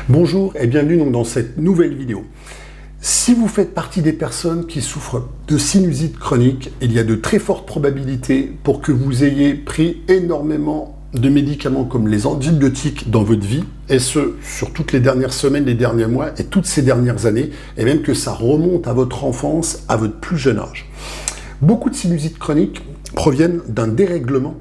Bonjour et bienvenue donc dans cette nouvelle vidéo. Si vous faites partie des personnes qui souffrent de sinusite chronique, il y a de très fortes probabilités pour que vous ayez pris énormément de médicaments comme les antibiotiques dans votre vie, et ce, sur toutes les dernières semaines, les derniers mois et toutes ces dernières années, et même que ça remonte à votre enfance, à votre plus jeune âge. Beaucoup de sinusites chroniques proviennent d'un dérèglement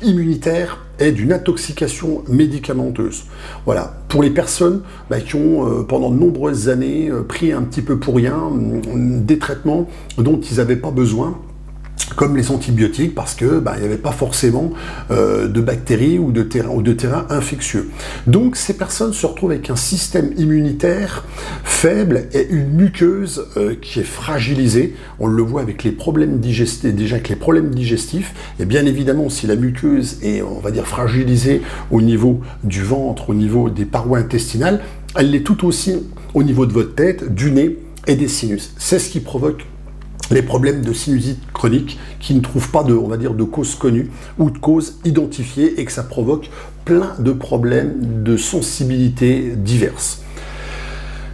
immunitaire et d'une intoxication médicamenteuse. Voilà, pour les personnes qui ont pendant de nombreuses années pris un petit peu pour rien des traitements dont ils n'avaient pas besoin, comme les antibiotiques, parce que il n'y avait pas forcément de bactéries ou de terrains infectieux. Donc ces personnes se retrouvent avec un système immunitaire faible et une muqueuse qui est fragilisée. On le voit avec les problèmes digestifs, déjà avec les problèmes digestifs, et bien évidemment si la muqueuse est, on va dire, fragilisée au niveau du ventre, au niveau des parois intestinales, elle l'est tout aussi au niveau de votre tête, du nez et des sinus. C'est ce qui provoque les problèmes de sinusite chronique qui ne trouvent pas de, on va dire, de cause connue ou de cause identifiée et que ça provoque plein de problèmes de sensibilité diverses.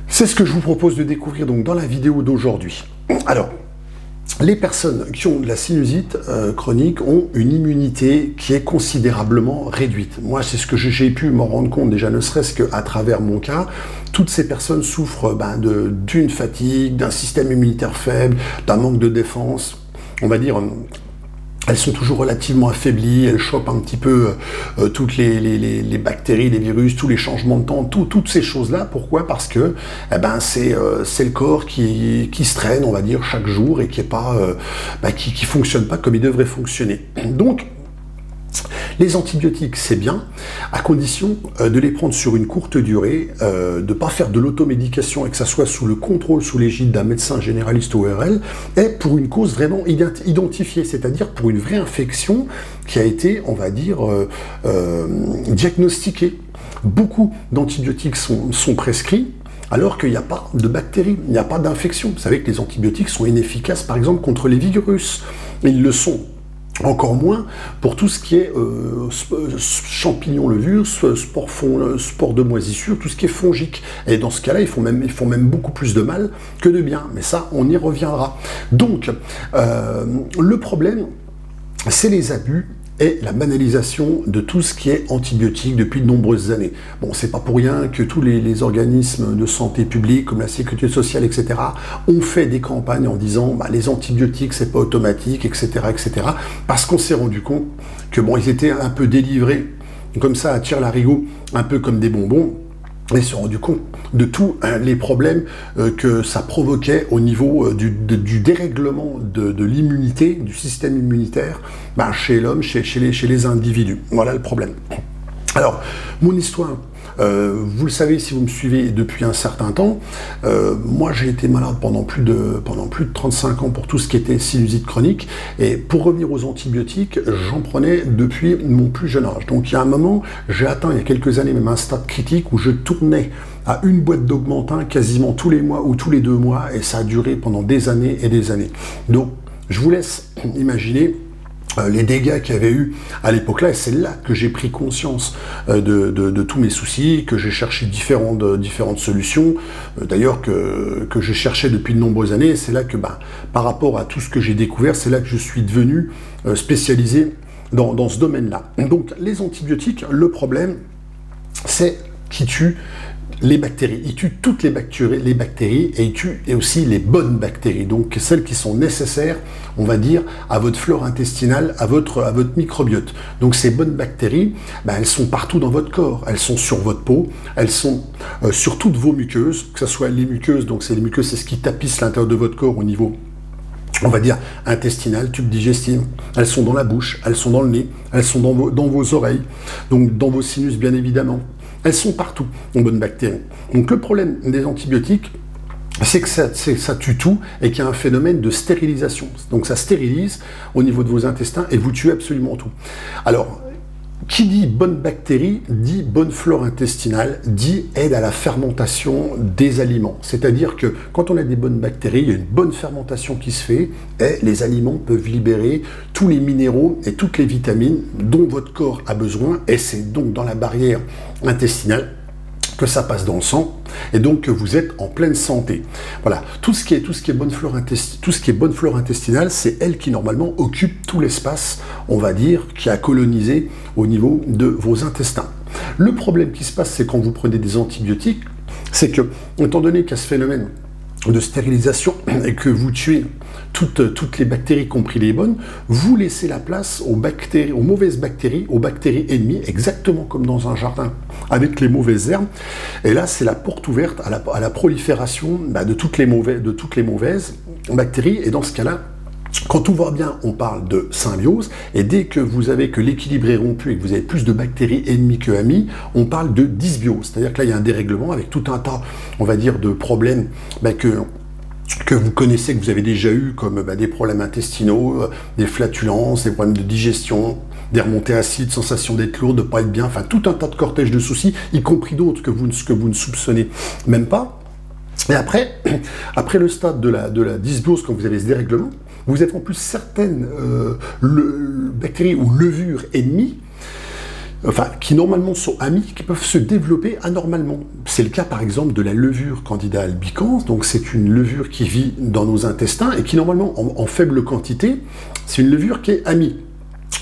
C'est ce que je vous propose de découvrir donc dans la vidéo d'aujourd'hui. Alors, les personnes qui ont de la sinusite chronique ont une immunité qui est considérablement réduite. Moi, c'est ce que j'ai pu m'en rendre compte déjà, ne serait-ce qu'à travers mon cas. Toutes ces personnes souffrent d'une fatigue, d'un système immunitaire faible, d'un manque de défense. On va dire, elles sont toujours relativement affaiblies, elles chopent un petit peu toutes les bactéries, les virus, tous les changements de temps, toutes ces choses-là. Pourquoi? Parce que c'est le corps qui se traîne, on va dire, chaque jour et qui est pas, qui fonctionne pas comme il devrait fonctionner. Donc, les antibiotiques, c'est bien, à condition de les prendre sur une courte durée, de ne pas faire de l'automédication et que ça soit sous le contrôle, sous l'égide d'un médecin généraliste ORL, et pour une cause vraiment identifiée, c'est-à-dire pour une vraie infection qui a été, on va dire, diagnostiquée. Beaucoup d'antibiotiques sont prescrits, alors qu'il n'y a pas de bactéries, il n'y a pas d'infection. Vous savez que les antibiotiques sont inefficaces, par exemple, contre les virus. Ils le sont encore moins pour tout ce qui est champignons levures, spores de moisissure, tout ce qui est fongique. Et dans ce cas-là, ils font même beaucoup plus de mal que de bien. Mais ça, on y reviendra. Donc, le problème, c'est les abus et la banalisation de tout ce qui est antibiotique depuis de nombreuses années. Bon, c'est pas pour rien que tous les organismes de santé publique, comme la Sécurité sociale, etc., ont fait des campagnes en disant les antibiotiques, c'est pas automatique, etc., etc., parce qu'on s'est rendu compte que ils étaient un peu délivrés, comme ça, à tire-larigot, un peu comme des bonbons, et se sont rendus compte de tous les problèmes que ça provoquait au niveau du dérèglement de l'immunité, du système immunitaire, chez l'homme, chez les individus. Voilà le problème. Alors, mon histoire, vous le savez si vous me suivez depuis un certain temps, moi j'ai été malade pendant plus de 35 ans pour tout ce qui était sinusite chronique, et pour revenir aux antibiotiques, j'en prenais depuis mon plus jeune âge. Donc il y a un moment, j'ai atteint il y a quelques années même un stade critique où je tournais à une boîte d'Augmentin quasiment tous les mois ou tous les 2 mois, et ça a duré pendant des années et des années. Donc je vous laisse imaginer les dégâts qu'il y avait eu à l'époque-là, et c'est là que j'ai pris conscience de tous mes soucis, que j'ai cherché différentes solutions, d'ailleurs que j'ai cherché depuis de nombreuses années, et c'est là que, par rapport à tout ce que j'ai découvert, c'est là que je suis devenu spécialisé dans ce domaine-là. Donc, les antibiotiques, le problème, c'est qu'ils tuent les bactéries. Ils tuent toutes les bactéries et ils tuent aussi les bonnes bactéries, donc celles qui sont nécessaires, on va dire, à votre flore intestinale, à votre microbiote. Donc ces bonnes bactéries, elles sont partout dans votre corps, elles sont sur votre peau, elles sont sur toutes vos muqueuses, que ce soit les muqueuses, donc c'est les muqueuses, c'est ce qui tapisse l'intérieur de votre corps au niveau, on va dire, intestinal, tube digestif. Elles sont dans la bouche, elles sont dans le nez, elles sont dans vos oreilles, donc dans vos sinus bien évidemment. Elles sont partout, en bonnes bactéries. Donc le problème des antibiotiques, c'est que ça tue tout et qu'il y a un phénomène de stérilisation. Donc ça stérilise au niveau de vos intestins et vous tuez absolument tout. Alors, qui dit bonne bactérie, dit bonne flore intestinale, dit aide à la fermentation des aliments. C'est-à-dire que quand on a des bonnes bactéries, il y a une bonne fermentation qui se fait et les aliments peuvent libérer tous les minéraux et toutes les vitamines dont votre corps a besoin, et c'est donc dans la barrière intestinale que ça passe dans le sang, et donc que vous êtes en pleine santé. Voilà, tout ce qui est bonne flore intestinale, c'est elle qui normalement occupe tout l'espace, on va dire, qui a colonisé au niveau de vos intestins. Le problème qui se passe, c'est quand vous prenez des antibiotiques, c'est que, étant donné qu'il y a ce phénomène de stérilisation et que vous tuez toutes les bactéries, y compris les bonnes, vous laissez la place aux bactéries, aux mauvaises bactéries, aux bactéries ennemies, exactement comme dans un jardin avec les mauvaises herbes. Et là, c'est la porte ouverte à la prolifération de toutes les mauvaises bactéries. Et dans ce cas-là, quand tout va bien, on parle de symbiose, et dès que vous avez que l'équilibre est rompu et que vous avez plus de bactéries ennemies que amies, on parle de dysbiose. C'est-à-dire que là, il y a un dérèglement avec tout un tas, on va dire, de problèmes que vous connaissez, que vous avez déjà eu, comme des problèmes intestinaux, des flatulences, des problèmes de digestion, des remontées acides, sensation d'être lourd, de ne pas être bien, enfin tout un tas de cortège de soucis, y compris d'autres que vous ne soupçonnez même pas. Et après le stade de la dysbiose, quand vous avez ce dérèglement, vous êtes en plus certaines bactéries ou levures ennemies, enfin, qui normalement sont amies, qui peuvent se développer anormalement. C'est le cas par exemple de la levure Candida albicans, donc c'est une levure qui vit dans nos intestins et qui normalement en faible quantité, c'est une levure qui est amie.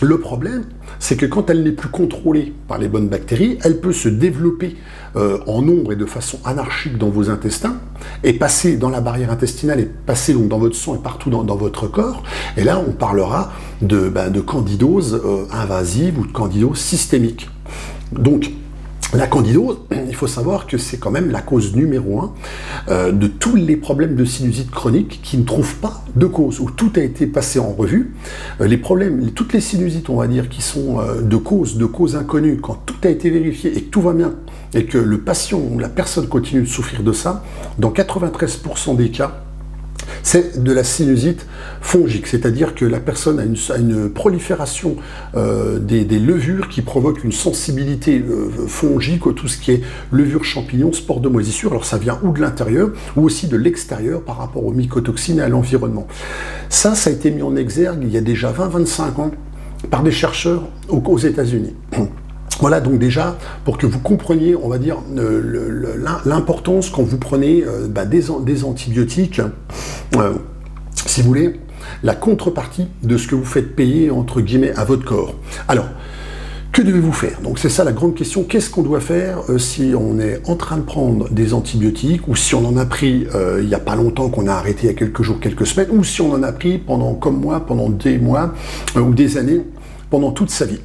Le problème, c'est que quand elle n'est plus contrôlée par les bonnes bactéries, elle peut se développer en nombre et de façon anarchique dans vos intestins, et passer dans la barrière intestinale, et passer donc dans votre sang et partout dans votre corps. Et là, on parlera de candidose invasive ou de candidose systémique. Donc, la candidose, il faut savoir que c'est quand même la cause numéro 1 de tous les problèmes de sinusite chronique qui ne trouvent pas de cause, où tout a été passé en revue. Les problèmes, toutes les sinusites, on va dire, qui sont de cause inconnue, quand tout a été vérifié et que tout va bien, et que le patient ou la personne continue de souffrir de ça, dans 93% des cas, c'est de la sinusite fongique, c'est-à-dire que la personne a une prolifération des levures qui provoquent une sensibilité fongique, tout ce qui est levure, champignons, spores de moisissure. Alors ça vient ou de l'intérieur ou aussi de l'extérieur par rapport aux mycotoxines et à l'environnement. Ça a été mis en exergue il y a déjà 20-25 ans par des chercheurs aux États-Unis. Voilà, donc déjà, pour que vous compreniez, on va dire, l'importance quand vous prenez des antibiotiques, si vous voulez, la contrepartie de ce que vous faites payer, entre guillemets, à votre corps. Alors, que devez-vous faire? Donc c'est ça la grande question, qu'est-ce qu'on doit faire si on est en train de prendre des antibiotiques, ou si on en a pris il n'y a pas longtemps, qu'on a arrêté il y a quelques jours, quelques semaines, ou si on en a pris comme moi, pendant des mois ou des années, pendant toute sa vie.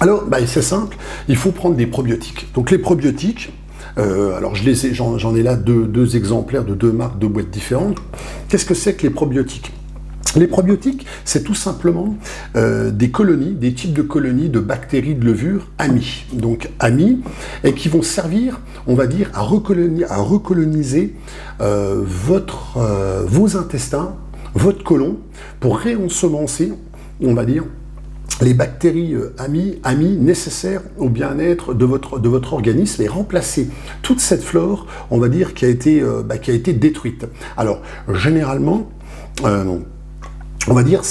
Alors, c'est simple, il faut prendre des probiotiques. Donc les probiotiques, alors j'en ai là deux exemplaires de 2 marques, 2 boîtes différentes. Qu'est-ce que c'est que les probiotiques? Les probiotiques, c'est tout simplement des types de colonies de bactéries de levure amies. Donc amies, et qui vont servir, on va dire, à recoloniser vos intestins, votre côlon, pour réensemencer, on va dire, les bactéries amies nécessaires au bien-être de votre organisme, et remplacer toute cette flore, on va dire, qui a été détruite. Alors, généralement, on va dire,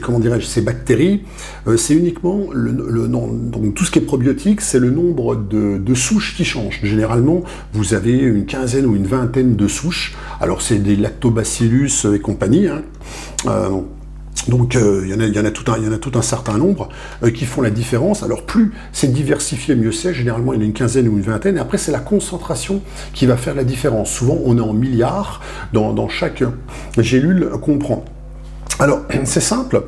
comment dirais-je, ces bactéries, c'est uniquement le nom. Donc tout ce qui est probiotique, c'est le nombre de souches qui changent. Généralement, vous avez une quinzaine ou une vingtaine de souches. Alors c'est des lactobacillus et compagnie, hein. Donc il y en a tout un certain nombre qui font la différence. Alors plus c'est diversifié, mieux c'est. Généralement il y en a une quinzaine ou une vingtaine, et après c'est la concentration qui va faire la différence. Souvent on est en milliards dans chaque gélule qu'on prend. Alors, c'est simple.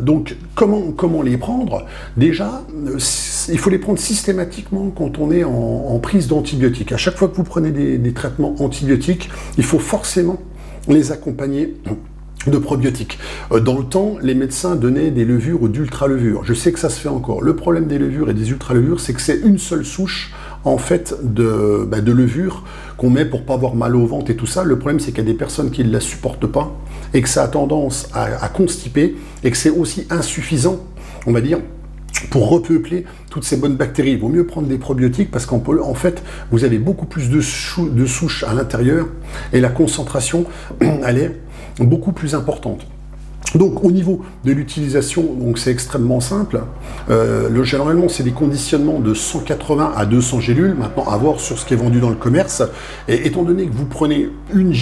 Donc, comment les prendre? Déjà, il faut les prendre systématiquement quand on est en prise d'antibiotiques. À chaque fois que vous prenez des traitements antibiotiques, il faut forcément les accompagner de probiotiques. Dans le temps, les médecins donnaient des levures ou d'ultralevures. Je sais que ça se fait encore. Le problème des levures et des ultralevures, c'est que c'est une seule souche, en fait, de levure qu'on met pour pas avoir mal au ventre et tout ça. Le problème, c'est qu'il y a des personnes qui ne la supportent pas, et que ça a tendance à constiper, et que c'est aussi insuffisant on va dire, pour repeupler toutes ces bonnes bactéries. Il vaut mieux prendre des probiotiques parce qu'en fait, vous avez beaucoup plus de souches à l'intérieur et la concentration, elle est beaucoup plus importante. Donc au niveau de l'utilisation, donc c'est extrêmement simple. Généralement, c'est des conditionnements de 180 à 200 gélules. Maintenant, à voir sur ce qui est vendu dans le commerce. Et étant donné que vous prenez une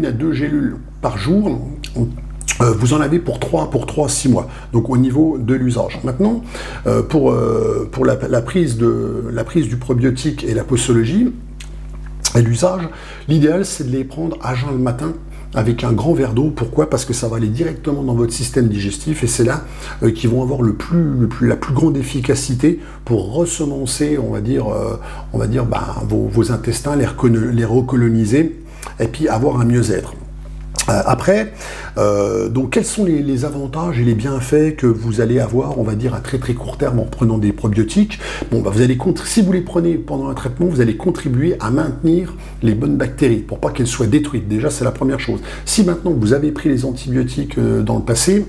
à deux gélules par jour, vous en avez pour 3 à 6 mois, donc au niveau de l'usage. Maintenant, pour la prise du probiotique et la posologie et l'usage, l'idéal c'est de les prendre à jeun le matin avec un grand verre d'eau. Pourquoi? Parce que ça va aller directement dans votre système digestif et c'est là qu'ils vont avoir la plus grande efficacité pour ressemencer, on va dire vos intestins, les recoloniser et puis avoir un mieux-être. Après, donc quels sont les avantages et les bienfaits que vous allez avoir, on va dire, à très très court terme en prenant des probiotiques? Bon, bah, si vous les prenez pendant un traitement, vous allez contribuer à maintenir les bonnes bactéries pour pas qu'elles soient détruites. Déjà, c'est la première chose. Si maintenant vous avez pris les antibiotiques dans le passé,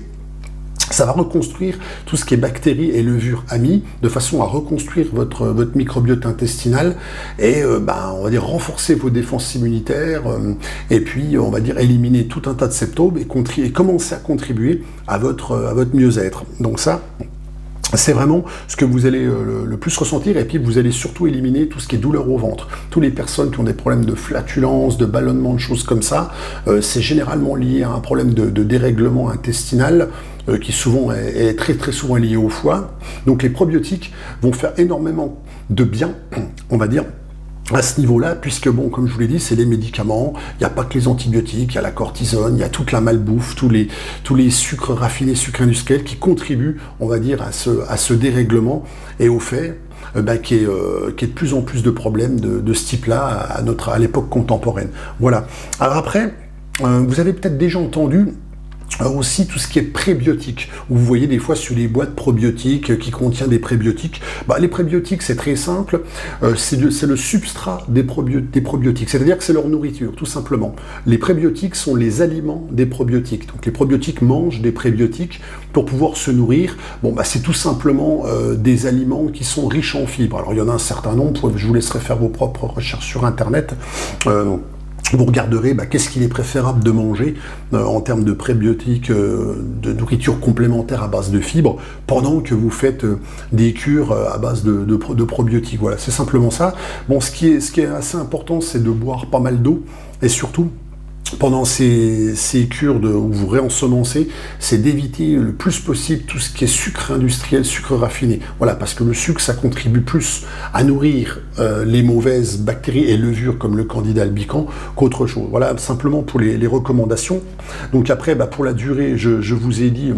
ça va reconstruire tout ce qui est bactéries et levures amies, de façon à reconstruire votre microbiote intestinal et on va dire renforcer vos défenses immunitaires et puis on va dire éliminer tout un tas de symptômes et commencer à contribuer à votre mieux-être. Donc ça, c'est vraiment ce que vous allez le plus ressentir, et puis vous allez surtout éliminer tout ce qui est douleur au ventre. Toutes les personnes qui ont des problèmes de flatulence, de ballonnement, de choses comme ça, c'est généralement lié à un problème de dérèglement intestinal qui souvent est très très souvent lié au foie. Donc les probiotiques vont faire énormément de bien, on va dire, à ce niveau-là, puisque bon, comme je vous l'ai dit, c'est les médicaments, il n'y a pas que les antibiotiques, il y a la cortisone, il y a toute la malbouffe, tous les sucres raffinés, sucres industriels qui contribuent, on va dire, à ce dérèglement et au fait qu'il y ait de plus en plus de problèmes de ce type-là à l'époque contemporaine. Voilà. Alors après, vous avez peut-être déjà entendu aussi tout ce qui est prébiotiques, où vous voyez des fois sur les boîtes probiotiques qui contient des prébiotiques. Les prébiotiques, c'est très simple, c'est le substrat des probiotiques, c'est-à-dire que c'est leur nourriture, tout simplement. Les prébiotiques sont les aliments des probiotiques, donc les probiotiques mangent des prébiotiques pour pouvoir se nourrir. C'est tout simplement des aliments qui sont riches en fibres. Alors il y en a un certain nombre, je vous laisserai faire vos propres recherches sur Internet. Vous regarderez qu'est-ce qu'il est préférable de manger en termes de prébiotiques, de nourriture complémentaire à base de fibres, pendant que vous faites des cures à base de probiotiques. Voilà, c'est simplement ça. Bon, ce qui est assez important, c'est de boire pas mal d'eau, et surtout, pendant ces cures où vous réensemencez, c'est d'éviter le plus possible tout ce qui est sucre industriel, sucre raffiné. Voilà, parce que le sucre, ça contribue plus à nourrir les mauvaises bactéries et levures comme le Candida albicans qu'autre chose. Voilà, simplement pour les recommandations. Donc après, pour la durée, je vous ai dit...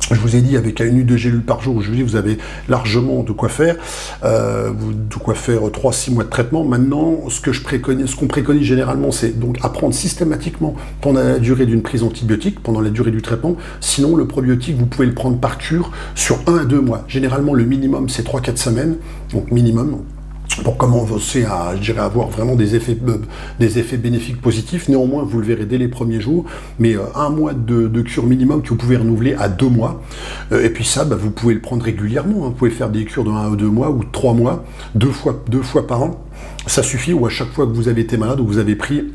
Je vous ai dit, avec 1 ou 2 gélules par jour, je vous dis, vous avez largement de quoi faire. De quoi faire 3 à 6 mois de traitement. Maintenant, ce qu'on préconise généralement, c'est donc à prendre systématiquement pendant la durée d'une prise antibiotique, pendant la durée du traitement. Sinon, le probiotique, vous pouvez le prendre par cure sur 1 à 2 mois. Généralement, le minimum, c'est 3-4 semaines. Donc, minimum. Pour commencer à, avoir vraiment des effets bénéfiques positifs. Néanmoins, vous le verrez dès les premiers jours, mais 1 mois de cure minimum que vous pouvez renouveler à 2 mois. Et puis ça, vous pouvez le prendre régulièrement. Vous pouvez faire des cures de 1 à 2 mois ou 3 mois, deux fois par an. Ça suffit, ou à chaque fois que vous avez été malade ou que vous avez pris...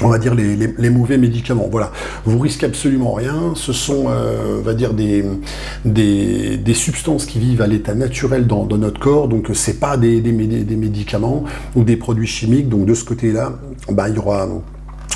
on va dire les mauvais médicaments. Voilà, vous risquez absolument rien. Ce sont, on va dire, des substances qui vivent à l'état naturel dans notre corps. Donc c'est pas des médicaments ou des produits chimiques. Donc de ce côté-là, il y aura...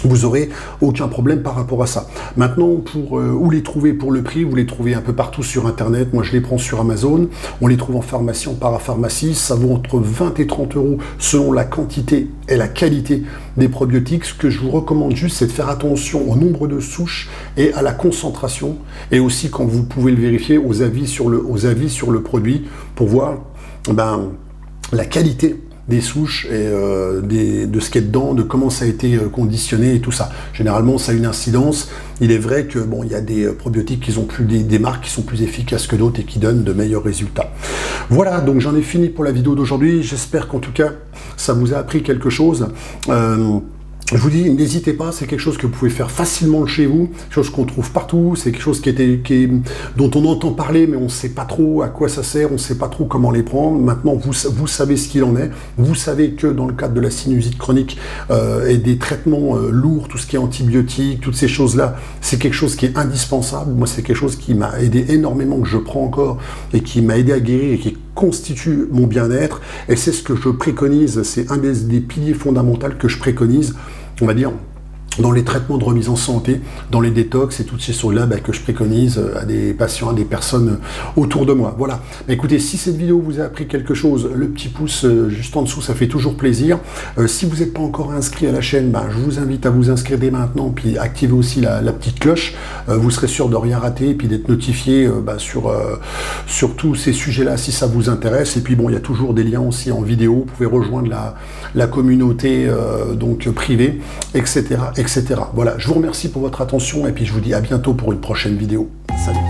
vous aurez aucun problème par rapport à ça. Maintenant, pour où les trouver pour le prix, vous les trouvez un peu partout sur Internet. Moi, je les prends sur Amazon. On les trouve en pharmacie, en parapharmacie. Ça vaut entre 20 et 30 € selon la quantité et la qualité des probiotiques. Ce que je vous recommande juste, c'est de faire attention au nombre de souches et à la concentration. Et aussi, quand vous pouvez le vérifier, aux avis sur le produit pour voir la qualité des souches et de ce qu'il y a dedans, de comment ça a été conditionné et tout ça. Généralement, ça a une incidence. Il est vrai que il y a des probiotiques qui ont plus des marques qui sont plus efficaces que d'autres et qui donnent de meilleurs résultats. Voilà, donc j'en ai fini pour la vidéo d'aujourd'hui. J'espère qu'en tout cas, ça vous a appris quelque chose. Je vous dis, n'hésitez pas, c'est quelque chose que vous pouvez faire facilement de chez vous, quelque chose qu'on trouve partout, c'est quelque chose dont on entend parler, mais on ne sait pas trop à quoi ça sert, on ne sait pas trop comment les prendre. Maintenant, vous savez ce qu'il en est. Vous savez que dans le cadre de la sinusite chronique et des traitements lourds, tout ce qui est antibiotiques, toutes ces choses-là, c'est quelque chose qui est indispensable. Moi, c'est quelque chose qui m'a aidé énormément, que je prends encore, et qui m'a aidé à guérir, et qui constitue mon bien-être. Et c'est ce que je préconise, c'est un des piliers fondamentaux que je préconise, on va dire, dans les traitements de remise en santé, dans les détox et toutes ces choses-là que je préconise à des patients, à des personnes autour de moi. Voilà. Écoutez, si cette vidéo vous a appris quelque chose, le petit pouce juste en dessous, ça fait toujours plaisir. Si vous n'êtes pas encore inscrit à la chaîne, je vous invite à vous inscrire dès maintenant, puis activez aussi la petite cloche. Vous serez sûr de rien rater et puis d'être notifié sur tous ces sujets-là si ça vous intéresse. Et puis bon, il y a toujours des liens aussi en vidéo. Vous pouvez rejoindre la communauté donc privée, etc. Voilà, je vous remercie pour votre attention et puis je vous dis à bientôt pour une prochaine vidéo. Salut!